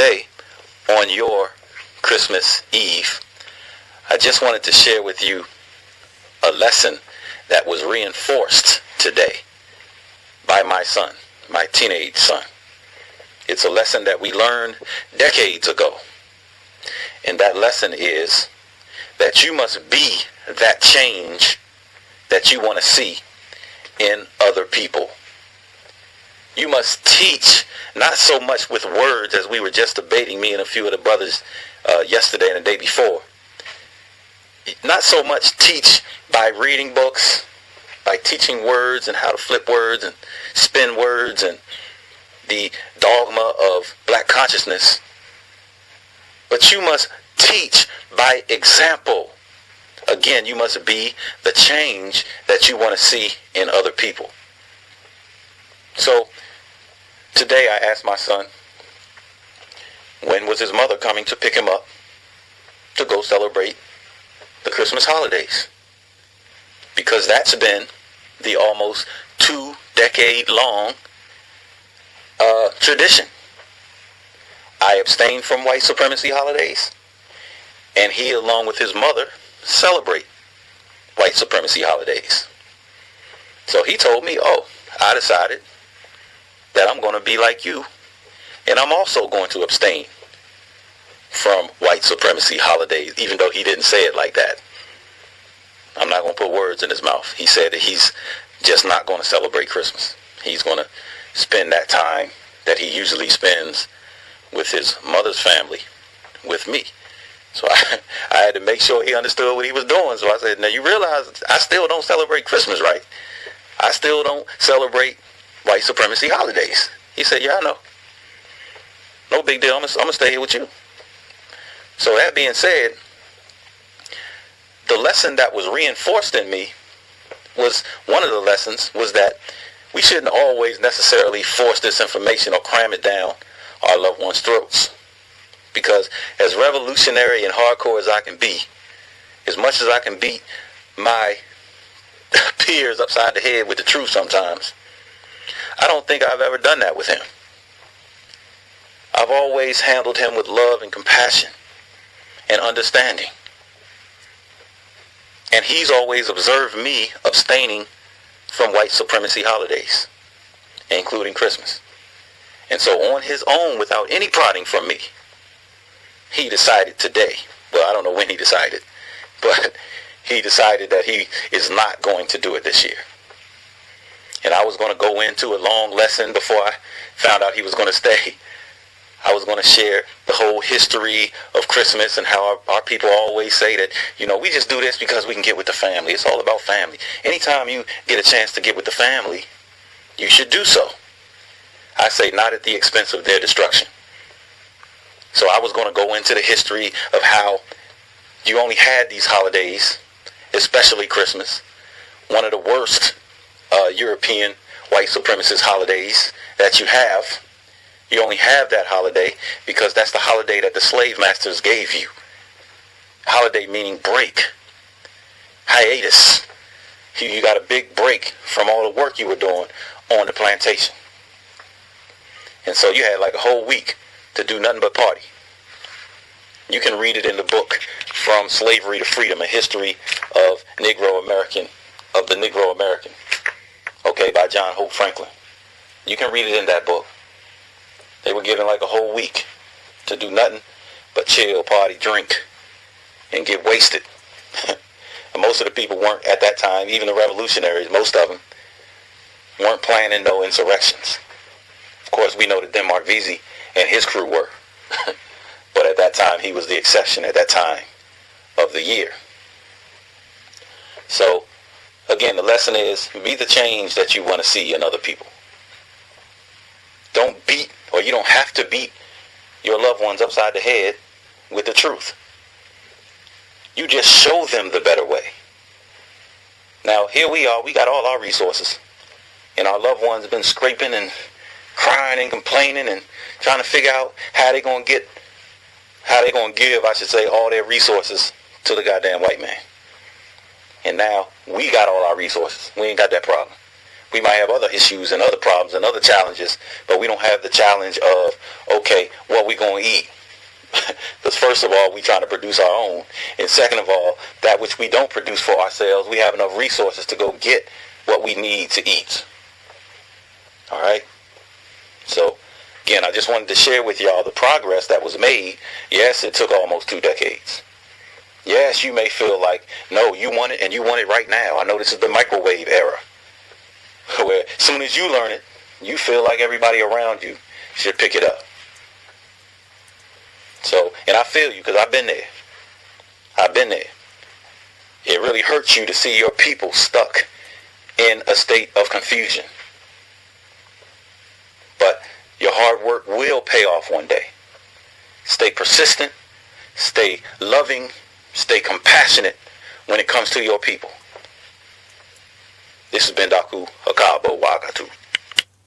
today, on your Christmas Eve, I just wanted to share with you a lesson that was reinforced today by my son, my teenage son. It's a lesson that we learned decades ago. And that lesson is that you must be that change that you want to see in other people. You must teach, not so much with words, as we were just debating, me and a few of the brothers yesterday and the day before. Not so much teach by reading books, by teaching words and how to flip words and spin words and the dogma of black consciousness. But you must teach by example. Again, you must be the change that you want to see in other people. So today I asked my son, when was his mother coming to pick him up to go celebrate the Christmas holidays? Because that's been the almost 2-decade-long tradition. I abstain from white supremacy holidays, and he, along with his mother, celebrate white supremacy holidays. So he told me, I decided that I'm going to be like you, and I'm also going to abstain from white supremacy holidays, even though he didn't say it like that. I'm not going to put words in his mouth. He said that he's just not going to celebrate Christmas. He's going to spend that time that he usually spends with his mother's family with me. So I had to make sure he understood what he was doing. So I said, now you realize I still don't celebrate Christmas, right? I still don't celebrate white supremacy holidays. He said, yeah, I know. No big deal. I'm going to stay here with you. So that being said, the lesson that was reinforced in me was, one of the lessons was that we shouldn't always necessarily force this information or cram it down our loved ones' throats. Because as revolutionary and hardcore as I can be, as much as I can beat my peers upside the head with the truth sometimes, I don't think I've ever done that with him. I've always handled him with love and compassion and understanding. And he's always observed me abstaining from white supremacy holidays, including Christmas. And so on his own, without any prodding from me, he decided today, well, I don't know when he decided, but he decided that he is not going to do it this year. And I was going to go into a long lesson before I found out he was going to stay. I was going to share the whole history of Christmas and how our people always say that, we just do this because we can get with the family. It's all about family. Anytime you get a chance to get with the family, you should do so. I say not at the expense of their destruction. So I was going to go into the history of how you only had these holidays, especially Christmas, one of the worst European white supremacist holidays that you have. You only have that holiday because that's the holiday that the slave masters gave you. Holiday meaning break. Hiatus. You got a big break from all the work you were doing on the plantation. And so you had like a whole week to do nothing but party. You can read it in the book From Slavery to Freedom, a history of the Negro American, okay, by John Hope Franklin. You can read it in that book. They were given like a whole week to do nothing but chill, party, drink, and get wasted. And most of the people weren't at that time, even the revolutionaries, most of them, weren't planning no insurrections. Of course, we know that Denmark Vesey and his crew were. But at that time, he was the exception at that time of the year. So, again, the lesson is, be the change that you want to see in other people. Don't beat, or you don't have to beat your loved ones upside the head with the truth. You just show them the better way. Now, here we are. We got all our resources. And our loved ones have been scraping and crying and complaining and trying to figure out how they're going to give, all their resources to the goddamn white man. And now we got all our resources. We ain't got that problem. We might have other issues and other problems and other challenges, but we don't have the challenge of, okay, what we going to eat? Because first of all, we trying to produce our own. And second of all, that which we don't produce for ourselves, we have enough resources to go get what we need to eat. All right? So, again, I just wanted to share with y'all the progress that was made. Yes, it took almost 2 decades. Yes, you may feel like, no, you want it and you want it right now. I know this is the microwave era, where as soon as you learn it, you feel like everybody around you should pick it up. So, and I feel you because I've been there. I've been there. It really hurts you to see your people stuck in a state of confusion. But your hard work will pay off one day. Stay persistent, stay loving, stay compassionate when it comes to your people. This has been Daku Hakabo Wakatu.